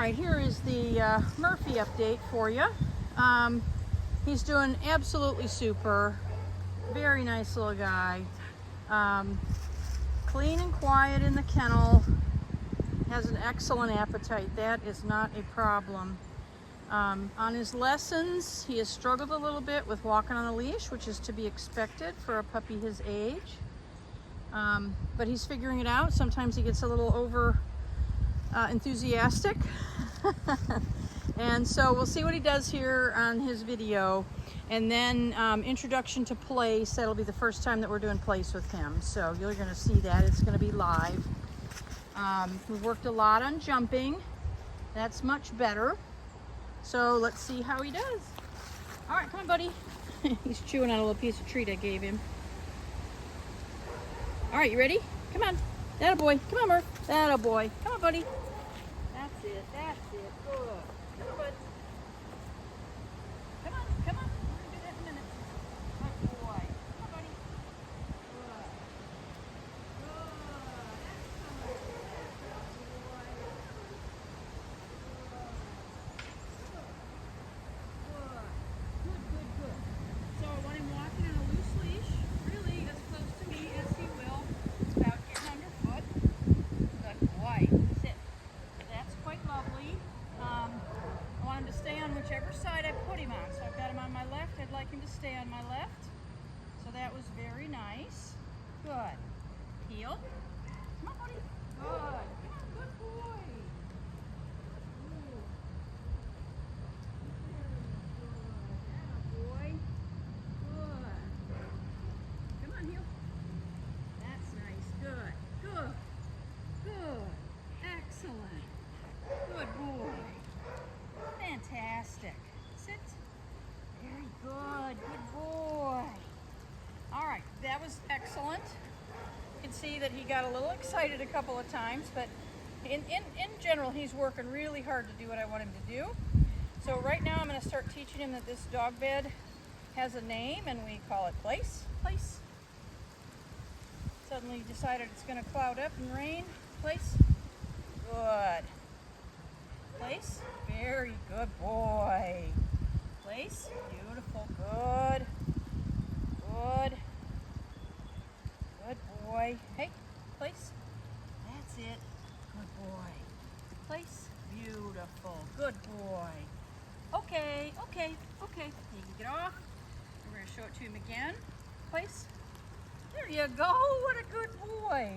right, here is the Murphy update for you. He's doing absolutely super. Very nice little guy. Clean and quiet in the kennel. Has an excellent appetite. That is not a problem. On his lessons, he has struggled a little bit with walking on a leash, which is to be expected for a puppy his age. But he's figuring it out. Sometimes he gets a little over enthusiastic. And so we'll see what he does here on his video. And then introduction to place, that'll be the first time that we're doing place with him. So you're gonna see that, it's gonna be live. We've worked a lot on jumping. That's much better. So let's see how he does. All right, come on, buddy. He's chewing on a little piece of treat I gave him. All right, you ready? Come on. That a boy. Come on, Murph. That a boy. Come on, buddy. That's it. That's it. Good. Come on, bud. Come on. Come on. We're going to do that in a minute. Good boy. Come on, buddy. Good. Good. Excellent. Good boy. Good. Good, good, good. So I want him walking on a loose leash, really as close to me as he will. It's about getting underfoot. Good boy. Sit. That's quite lovely. I want him to stay on whichever side I put him on. So I've got him on my left. I'd like him to stay on my left. So that was very nice. Good. Heel. Come on, buddy. Good. Come on, good boy. Ooh. Good boy. Good. Come on, heel. That's nice. Good. Good. Good. Excellent. Good boy. Fantastic. Sit. Very good. Good boy. All right. That was excellent. You can see that he got a little excited a couple of times, but in general, he's working really hard to do what I want him to do. So right now I'm going to start teaching him that this dog bed has a name, and we call it place. Place. Suddenly decided it's going to cloud up and rain. Place. Good. Place. Very good boy. Place. Beautiful. Good. Good. Good boy. Hey. Place. That's it. Good boy. Place. Beautiful. Good boy. Okay. Okay. Okay. You can get off. We're going to show it to him again. Place. There you go. What a good boy.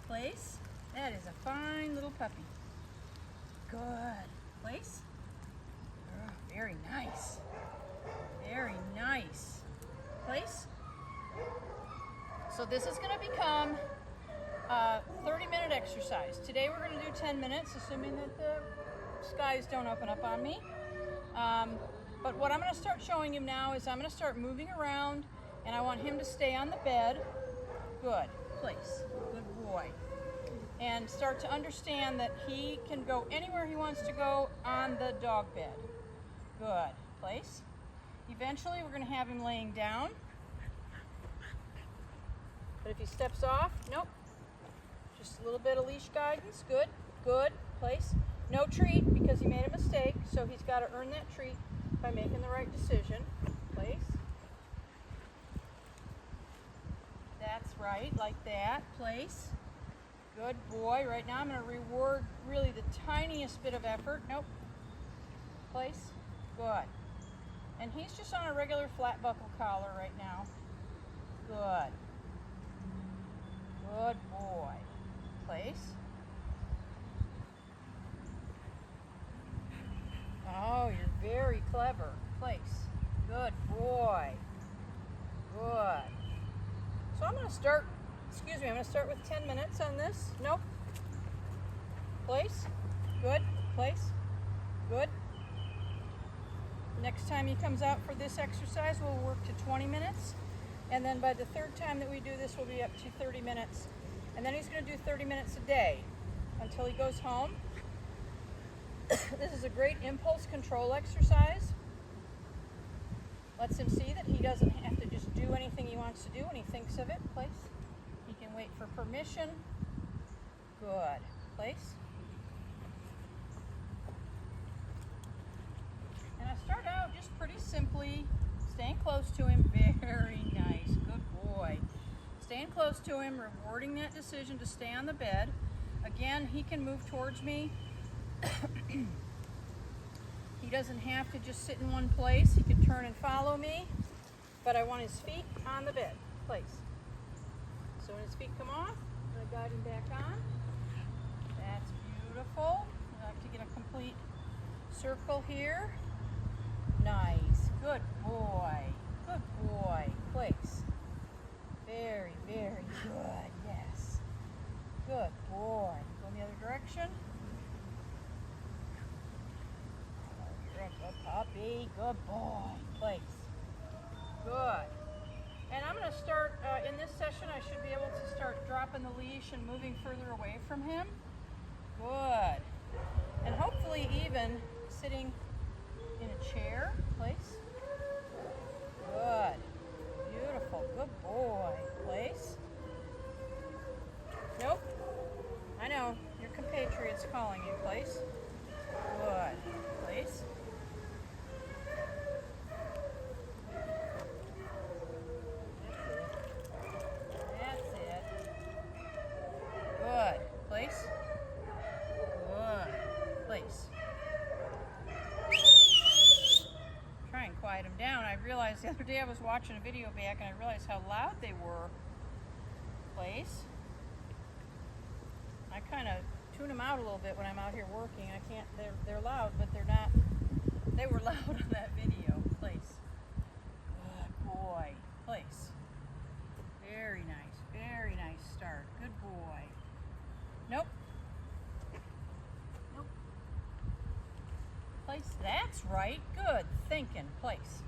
Place. That is a fine little puppy. Good. Place. Oh, very nice. Very nice. Place. So this is going to become a 30-minute exercise. Today we're going to do 10 minutes, assuming that the skies don't open up on me. But what I'm going to start showing him now is I'm going to start moving around, and I want him to stay on the bed. Good. Place. Good boy. And start to understand that he can go anywhere he wants to go on the dog bed. Good. Place. Eventually we're going to have him laying down. But if he steps off, nope. Just a little bit of leash guidance. Good. Good. Place. No treat because he made a mistake, so he's got to earn that treat by making the right decision. Place. That's right, like that. Place. Good boy. Right now I'm going to reward really the tiniest bit of effort. Nope. Place. Good. And he's just on a regular flat buckle collar right now. Good. Good boy. Place. Oh, you're very clever. Place. Good boy. Good. So I'm going to start, I'm going to start with 10 minutes on this. Nope. Place. Good. Place. Good. Next time he comes out for this exercise, we'll work to 20 minutes. And then by the third time that we do this, we'll be up to 30 minutes. And then he's going to do 30 minutes a day until he goes home. This is a great impulse control exercise. Lets him see that he doesn't have to just do anything he wants to do when he thinks of it. Place. He can wait for permission. Good. Place. to him. Very nice. Good boy. Staying close to him, rewarding that decision to stay on the bed. Again, he can move towards me. He doesn't have to just sit in one place. He can turn and follow me, but I want his feet on the bed. Place. So when his feet come off, I'm going to guide him back on. That's beautiful. I like to get a complete circle here. Nice. Good boy. Good boy. Place. Very, very good. Yes. Good boy. Go in the other direction. Oh, you're a good puppy. Good boy. Place. Good. And I'm going to start, in this session, I should be able to start dropping the leash and moving further away from him. Good. And hopefully even sitting in a chair. Place. Good. Beautiful. Good boy. Place. Nope. I know. Your compatriot's calling you. Place. Good. Place. That's it. Good. Place. Good. Place. Try and quiet him down. I realized the other day I was watching a video back and I realized how loud they were. Place. I kind of tune them out a little bit when I'm out here working. I can't, they're loud, but they're not, they were loud on that video. Place. Good boy. Place. Very nice. Very nice start. Good boy. Nope. Nope. Place. That's right. Good thinking. Place.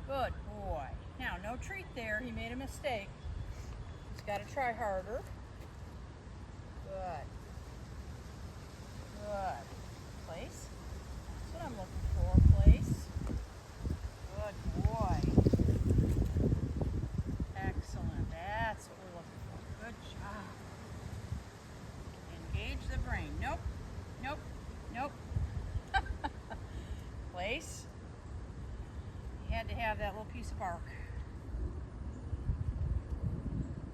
Good boy. Now, no treat there. He made a mistake. He's got to try harder. Good. Good. Place. That's what I'm looking for. Place. Good boy. Excellent. That's what we're looking for. Good job. Engage the brain. Nope. Nope. Nope. Place. You had to have that little piece of bark.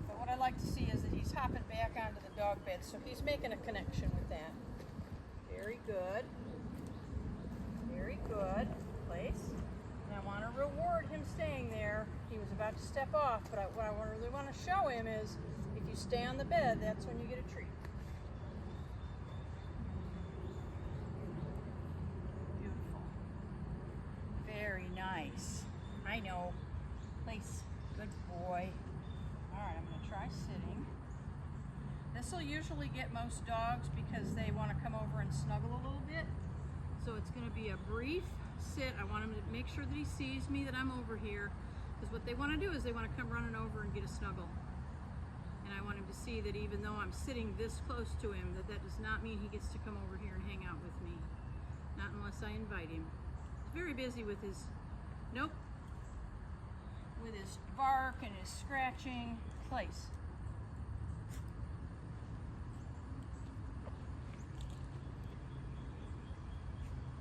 But what I like to see is that he's hopping back onto the dog bed, so he's making a connection with that. Very good. Very good. Place. And I want to reward him staying there. He was about to step off, but what I really want to show him is if you stay on the bed, that's when you get a treat. Beautiful. Very nice. I know. Place. Good boy. All right, I'm going to try sitting. This will usually get most dogs because they want to come over and snuggle a little bit. So it's going to be a brief sit. I want him to make sure that he sees me, that I'm over here. Because what they want to do is they want to come running over and get a snuggle. And I want him to see that even though I'm sitting this close to him, that does not mean he gets to come over here and hang out with me. Not unless I invite him. He's very busy with his, nope, with his bark and his scratching. Place.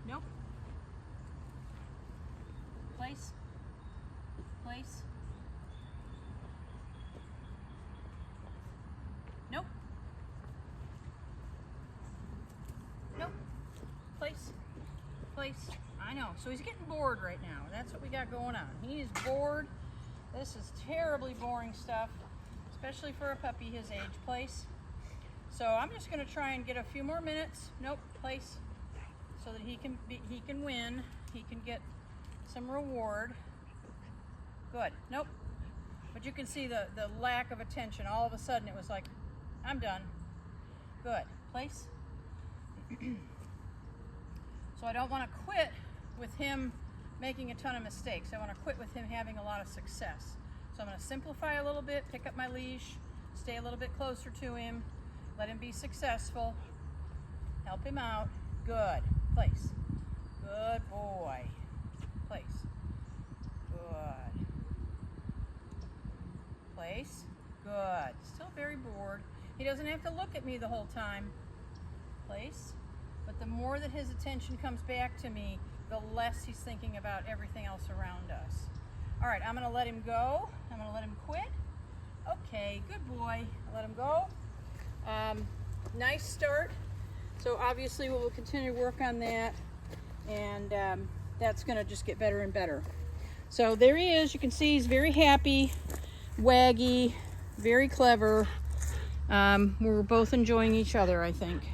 Nope. Place. Place. Nope. Nope. Place. Place. I know. So he's getting bored right now. That's what we got going on. He is bored. This is terribly boring stuff, especially for a puppy his age. Place. So I'm just going to try and get a few more minutes. Nope. Place. So that he can win. He can get some reward. Good. Nope. But you can see the lack of attention. All of a sudden it was like, I'm done. Good. Place. So I don't want to quit with him making a ton of mistakes. I want to quit with him having a lot of success. So I'm going to simplify a little bit, pick up my leash, stay a little bit closer to him, let him be successful, help him out. Good. Place. Good boy. Place. Good. Place. Good. Still very bored. He doesn't have to look at me the whole time. Place. But the more that his attention comes back to me, the less he's thinking about everything else around us. All All right, I'm gonna let him go. I'm gonna let him quit. Okay, good boy. I'll let him go. Nice start. So obviously we will continue to work on that, and that's gonna just get better and better. So there he is. You can see he's very happy, waggy, very clever. We're both enjoying each other, I think.